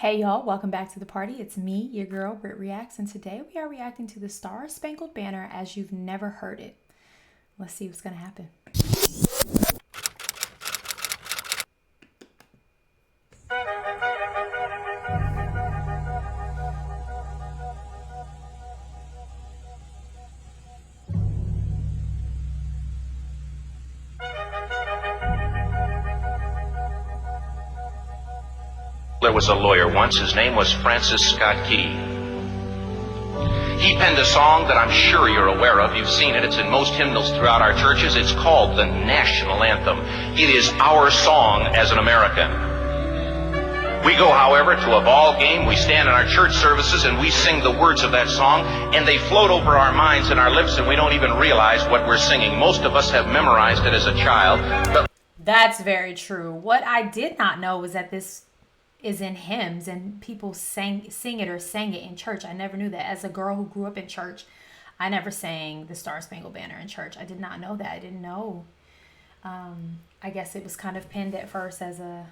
Hey y'all, welcome back to the party. It's me, your girl, BrittReacts, and today we are reacting to the Star-Spangled Banner as you've never heard it. Let's see what's gonna happen. There was a lawyer once. His name was Francis Scott Key. He penned a song that I'm sure you're aware of. You've seen it. It's in most hymnals throughout our churches. It's called the national anthem. It is our song as an American. We go, however, to a ball game. We stand in our church services and we sing the words of that song, and they float over our minds and our lips, and we don't even realize what we're singing. Most of us have memorized it as a child. But that's very true. What I did not know was that this is in hymns and people sing it or sang it in church. I never knew that. As a girl who grew up in church, I never sang the Star-Spangled Banner in church. I did not know that. I didn't know. I guess it was kind of pinned at first as a...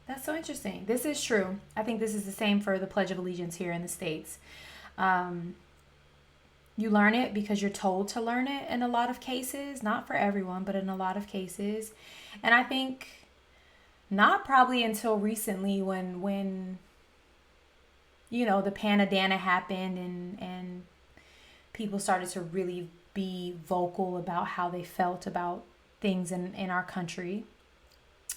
That's so interesting. This is true. I think this is the same for the Pledge of Allegiance here in the States. You learn it because you're told to learn it in a lot of cases. Not for everyone, but in a lot of cases. And I think... not probably until recently when you know, the Panadana happened and people started to really be vocal about how they felt about things in our country.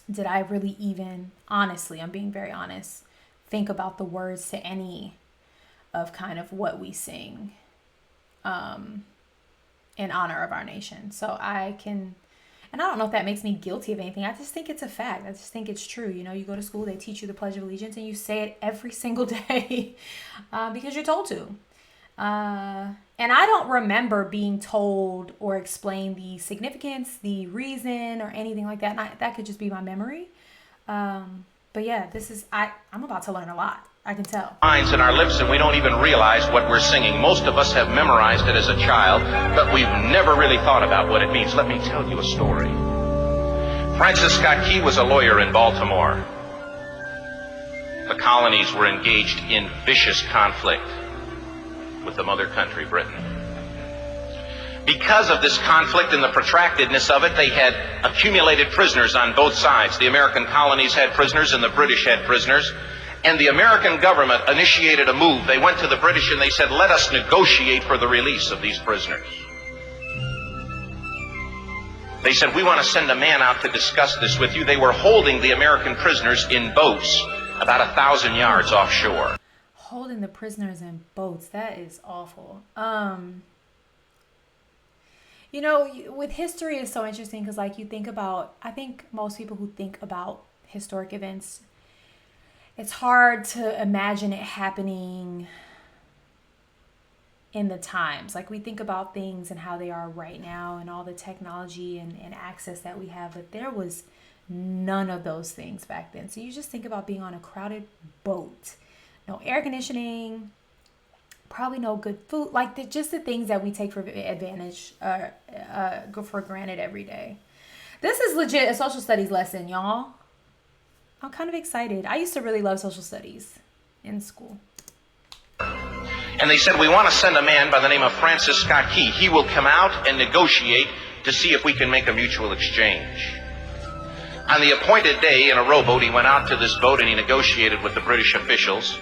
Did I really even, honestly, I'm being very honest, think about the words to any of kind of what we sing in honor of our nation. So I can... and I don't know if that makes me guilty of anything. I just think it's a fact. I just think it's true. You know, you go to school, they teach you the Pledge of Allegiance, and you say it every single day because you're told to. And I don't remember being told or explain the significance, the reason, or anything like that. And that could just be my memory. But yeah, I'm about to learn a lot. I can tell. Minds in our lips, and we don't even realize what we're singing. Most of us have memorized it as a child, but we've never really thought about what it means. Let me tell you a story. Francis Scott Key was a lawyer in Baltimore. The colonies were engaged in vicious conflict with the mother country, Britain. Because of this conflict and the protractedness of it, they had accumulated prisoners on both sides. The American colonies had prisoners and the British had prisoners. And the American government initiated a move. They went to the British and they said, let us negotiate for the release of these prisoners. They said, we want to send a man out to discuss this with you. They were holding the American prisoners in boats about 1,000 yards offshore. Holding the prisoners in boats. That is awful. You know, with history is so interesting because, like, you think about, I think most people who think about historic events, it's hard to imagine it happening in the times. Like, we think about things and how they are right now and all the technology and access that we have, but there was none of those things back then. So you just think about being on a crowded boat, no air conditioning, probably no good food, like just the things that we take for advantage, for granted every day. This is legit a social studies lesson, y'all. I'm kind of excited. I used to really love social studies in school. And they said, we want to send a man by the name of Francis Scott Key. He will come out and negotiate to see if we can make a mutual exchange. On the appointed day, in a rowboat, he went out to this boat and he negotiated with the British officials.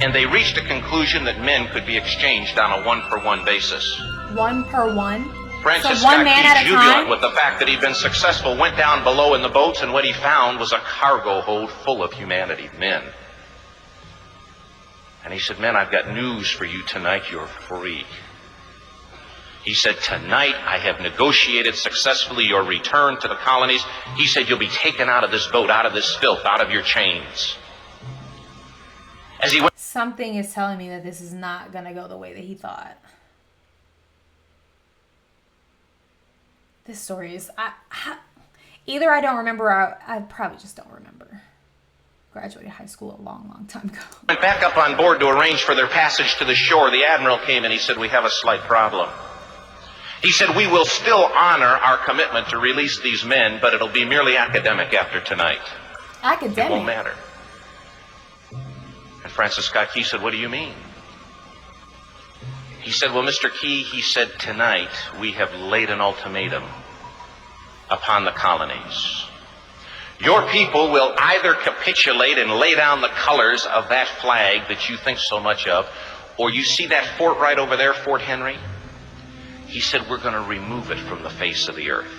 And they reached a conclusion that men could be exchanged on a one-for-one basis. One per one? Francis so one Scott man Key, at a jubilant time? with the fact that he'd been successful, went down below in the boats, and what he found was a cargo hold full of humanity, men. And he said, men, I've got news for you tonight. You're free. He said, tonight I have negotiated successfully your return to the colonies. He said, you'll be taken out of this boat, out of this filth, out of your chains. As he went, something is telling me that this is not going to go the way that he thought. This story is, either I don't remember or I probably just don't remember. Graduated high school a long, long time ago. Went back up on board to arrange for their passage to the shore. The admiral came and he said, we have a slight problem. He said, we will still honor our commitment to release these men, but it'll be merely academic after tonight. Academic? It won't matter. And Francis Scott Key said, what do you mean? He said, well, Mr. Key, he said, tonight we have laid an ultimatum upon the colonies. Your people will either capitulate and lay down the colors of that flag that you think so much of, or you see that fort right over there, Fort Henry? He said, we're going to remove it from the face of the earth.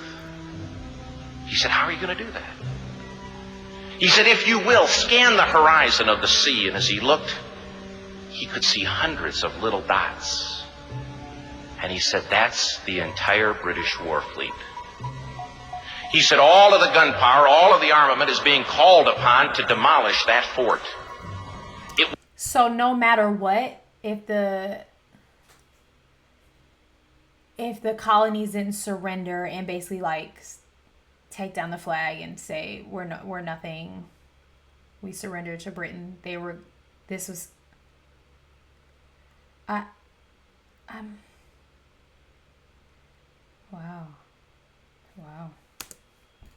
He said, how are you going to do that? He said, if you will, scan the horizon of the sea. And as he looked, he could see hundreds of little dots. And he said, that's the entire British war fleet. He said, all of the gunpowder, all of the armament is being called upon to demolish that fort. So no matter what, if the colonies didn't surrender and basically like take down the flag and say we're nothing, we surrendered to Britain, wow.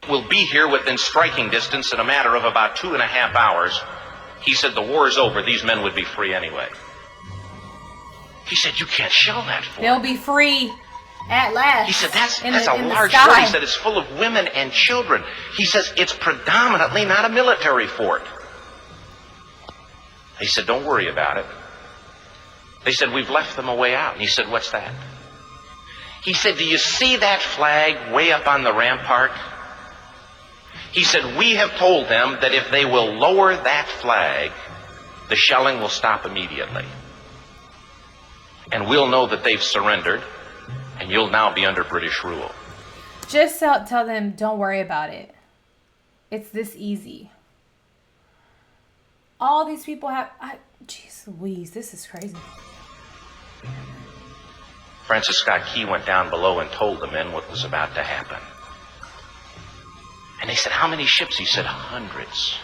We'll be here within striking distance in a matter of about 2.5 hours. He said, the war is over. These men would be free anyway. He said, you can't shell that fort. They'll be free at last. He said, that's a large fort. He said, it's full of women and children. He says, it's predominantly not a military fort. He said, don't worry about it. They said, we've left them a way out. And he said, what's that? He said, do you see that flag way up on the rampart? He said, we have told them that if they will lower that flag, the shelling will stop immediately. And we'll know that they've surrendered, and you'll now be under British rule. Just tell them, don't worry about it. It's this easy. All these people have... Jeez Louise, this is crazy. Francis Scott Key went down below and told the men what was about to happen. And they said, how many ships? He said, hundreds.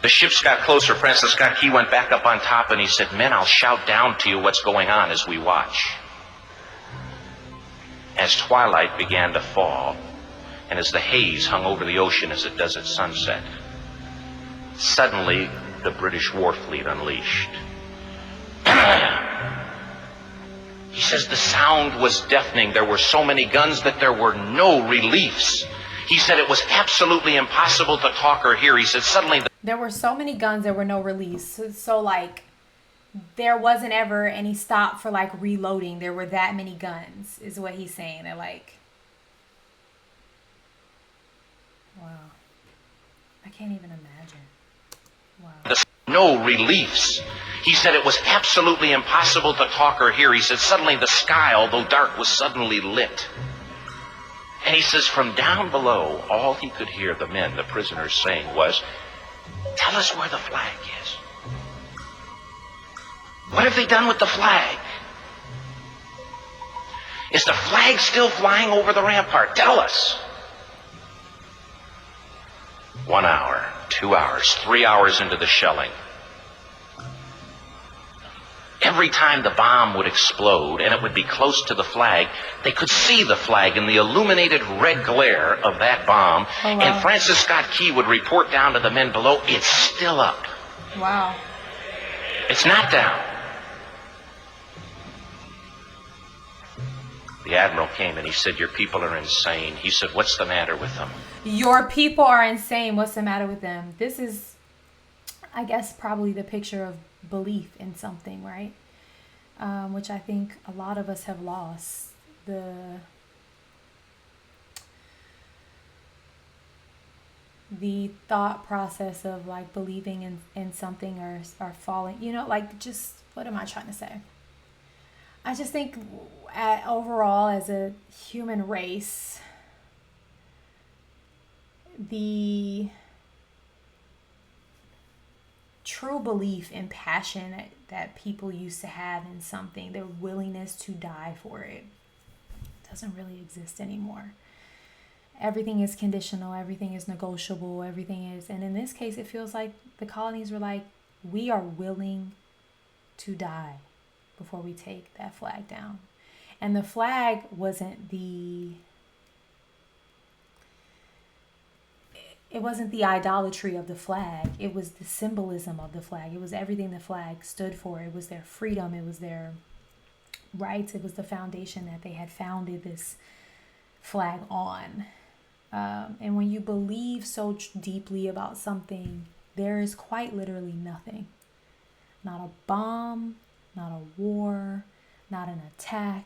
The ships got closer. Francis Scott Key went back up on top and he said, men, I'll shout down to you what's going on as we watch. As twilight began to fall, and as the haze hung over the ocean as it does at sunset, suddenly the British war fleet unleashed. He says the sound was deafening. There were so many guns that there were no reliefs. He said it was absolutely impossible to talk or hear. He said suddenly... There were so many guns, there were no reliefs. So like, there wasn't ever any stop for like reloading. There were that many guns, is what he's saying. They're like... Wow. I can't even imagine. Wow. No reliefs. He said it was absolutely impossible to talk or hear. He said suddenly the sky, although dark, was suddenly lit. And he says from down below, all he could hear the men, the prisoners, saying was, tell us where the flag is. What have they done with the flag? Is the flag still flying over the rampart? Tell us. 1 hour, 2 hours, 3 hours into the shelling. Every time the bomb would explode and it would be close to the flag, they could see the flag in the illuminated red glare of that bomb. Oh, wow. And Francis Scott Key would report down to the men below, it's still up. Wow. It's not down. The admiral came and he said, your people are insane. He said, what's the matter with them? Your people are insane. What's the matter with them? This is, I guess, probably the picture of belief in something, right? Which I think a lot of us have lost. The thought process of like believing in something or falling, you know, like just, what am I trying to say? I just think overall as a human race, the true belief and passion that people used to have in something, their willingness to die for it, doesn't really exist anymore. Everything is conditional, everything is negotiable, everything is, and in this case it feels like the colonies were like, we are willing to die before we take that flag down. And the flag wasn't it wasn't the idolatry of the flag. It was the symbolism of the flag. It was everything the flag stood for. It was their freedom. It was their rights. It was the foundation that they had founded this flag on. And when you believe so deeply about something, there is quite literally nothing. Not a bomb, not a war, not an attack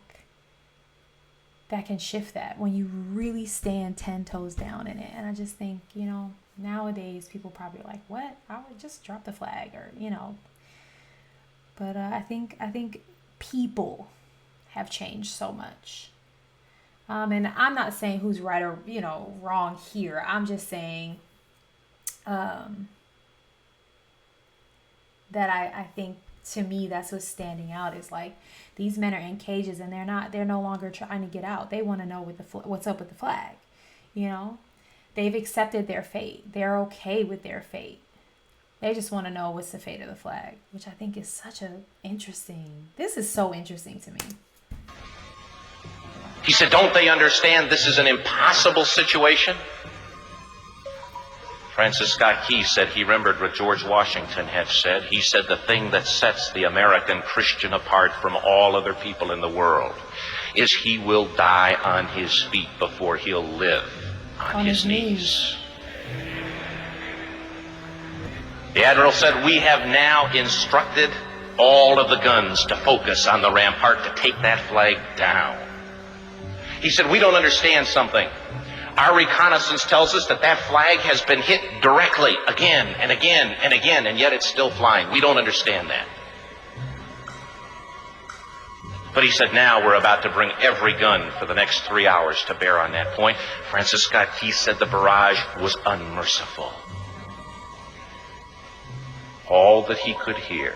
that can shift that when you really stand 10 toes down in it. And I just think, nowadays people probably are like, what? I would just drop the flag, or, But I think people have changed so much. And I'm not saying who's right or, wrong here. I'm just saying that I think, to me, that's what's standing out, is like these men are in cages and they're no longer trying to get out. They want to know what's up with the flag. They've accepted their fate. They're okay with their fate. They just want to know what's the fate of the flag, which I think is this is so interesting to me. He said, don't they understand this is an impossible situation? Francis Scott Key said he remembered what George Washington had said. He said the thing that sets the American Christian apart from all other people in the world is he will die on his feet before he'll live on his knees. The Admiral said, we have now instructed all of the guns to focus on the rampart to take that flag down. He said, we don't understand something. Our reconnaissance tells us that flag has been hit directly again and again and again, and yet it's still flying. We don't understand that. But he said, now we're about to bring every gun for the next 3 hours to bear on that point. Francis Scott Key said the barrage was unmerciful. All that he could hear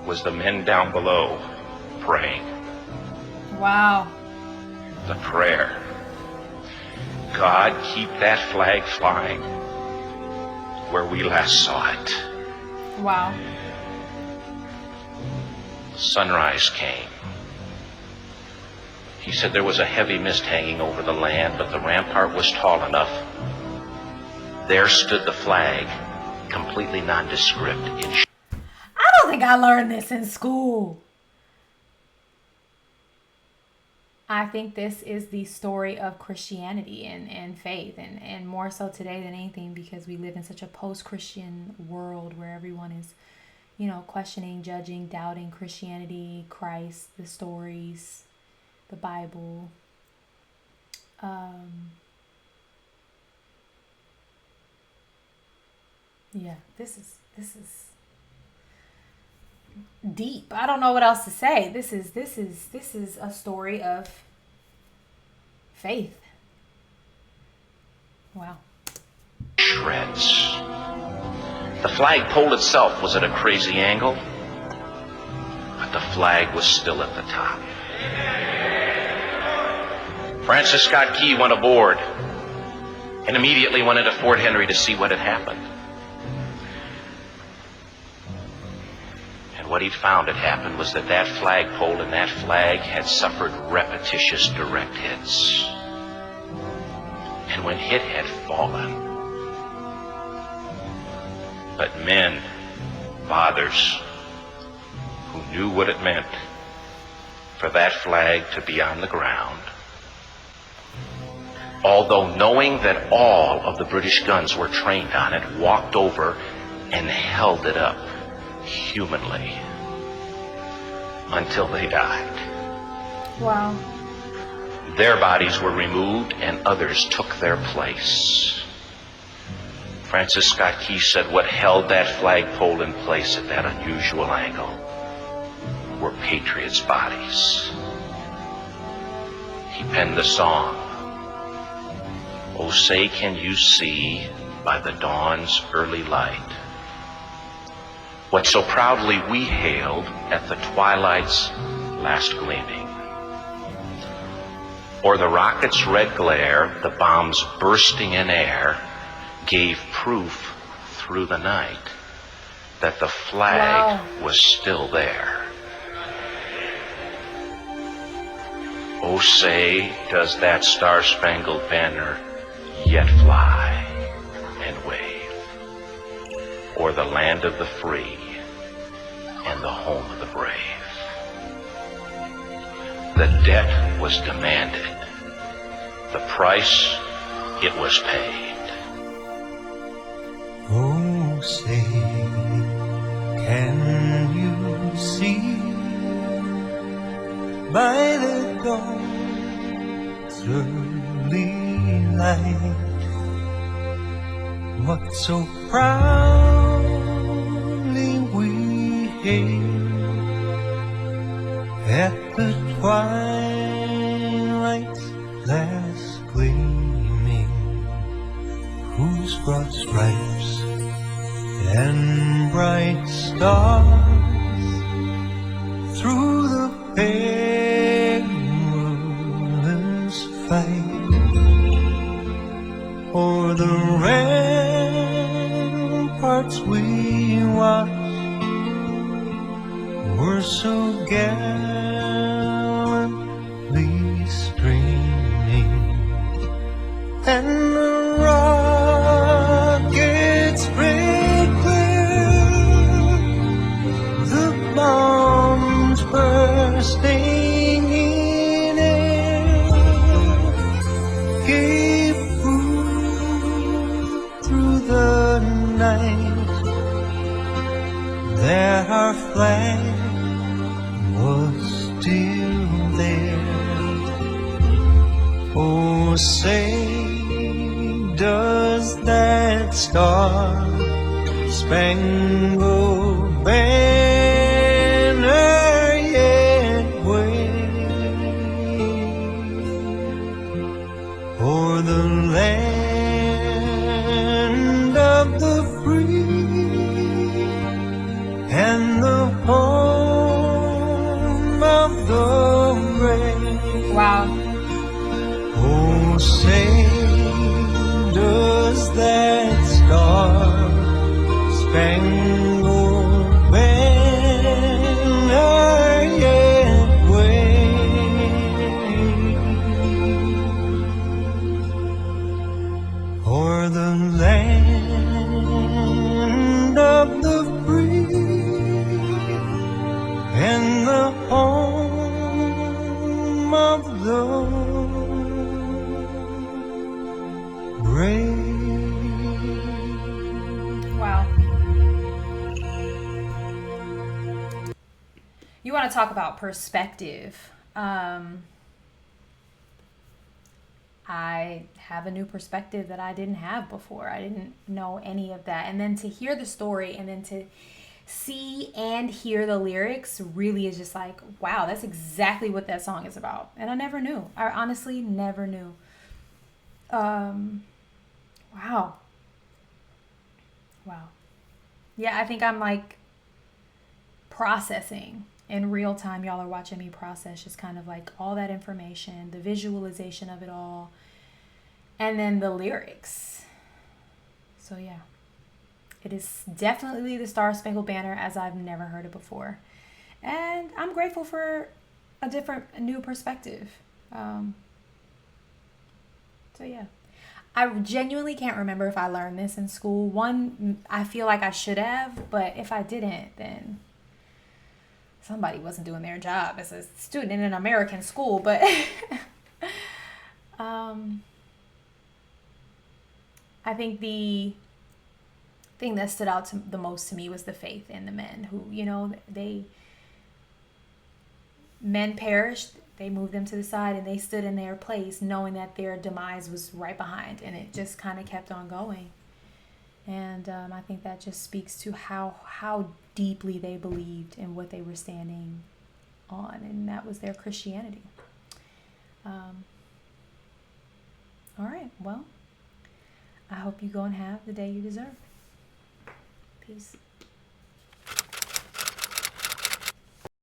was the men down below praying. Wow. The prayer. God, keep that flag flying where we last saw it. Wow. Sunrise came. He said there was a heavy mist hanging over the land, but the rampart was tall enough. There stood the flag, completely nondescript. I don't think I learned this in school. I think this is the story of Christianity and faith, and more so today than anything, because we live in such a post-Christian world where everyone is, questioning, judging, doubting Christianity, Christ, the stories, the Bible. This is deep. I don't know what else to say. This is a story of faith. Wow. Shreds. The flagpole itself was at a crazy angle, but the flag was still at the top. Francis Scott Key went aboard and immediately went into Fort Henry to see what had happened. What he'd found had happened was that flagpole and that flag had suffered repetitious direct hits. And when it had fallen, but men, fathers, who knew what it meant for that flag to be on the ground, although knowing that all of the British guns were trained on it, walked over and held it up humanly until they died. Wow. Their bodies were removed and others took their place. Francis Scott Key said what held that flagpole in place at that unusual angle were patriots' bodies. He penned the song, "Oh, say can you see by the dawn's early light what so proudly we hailed at the twilight's last gleaming. Or the rocket's red glare, the bombs bursting in air, gave proof through the night that the flag was still there. Oh, say, does that star-spangled banner yet fly and wave o'er the land of the free and the home of the brave. The debt was demanded, the price it was paid. Oh, say, can you see by the dawn's early light what so proudly we hailed at the twilight's last gleaming, whose broad stripes and bright stars through the perilous fight o'er the ramparts we watched were so gallantly streaming, and the rockets spread clear, the bombs bursting in air gave proof through the night that our flag was still there. Oh, say, does that star-spangled banner yet wave o'er the land of the free and the home of the brave? Wow. Oh, say, does that star-spangled banner yet wave o'er the land of the free and the home of the brave? Wow. You want to talk about perspective. I have a new perspective that I didn't have before. I didn't know any of that. And then to hear the story and then to see and hear the lyrics really is just like, wow, that's exactly what that song is about. And I never knew. I honestly never knew. Wow. Wow. Yeah, I think I'm like processing in real time. Y'all are watching me process just kind of like all that information, the visualization of it all, and then the lyrics. So yeah, it is definitely the Star-Spangled Banner as I've never heard it before. And I'm grateful for a new perspective. So yeah. I genuinely can't remember if I learned this in school. One, I feel like I should have, but if I didn't, then somebody wasn't doing their job as a student in an American school. But I think the thing that stood out the most to me was the faith in the men who, men perished. They moved them to the side and they stood in their place knowing that their demise was right behind, and it just kind of kept on going. And I think that just speaks to how deeply they believed in what they were standing on, and that was their Christianity. All right, well, I hope you go and have the day you deserve. Peace.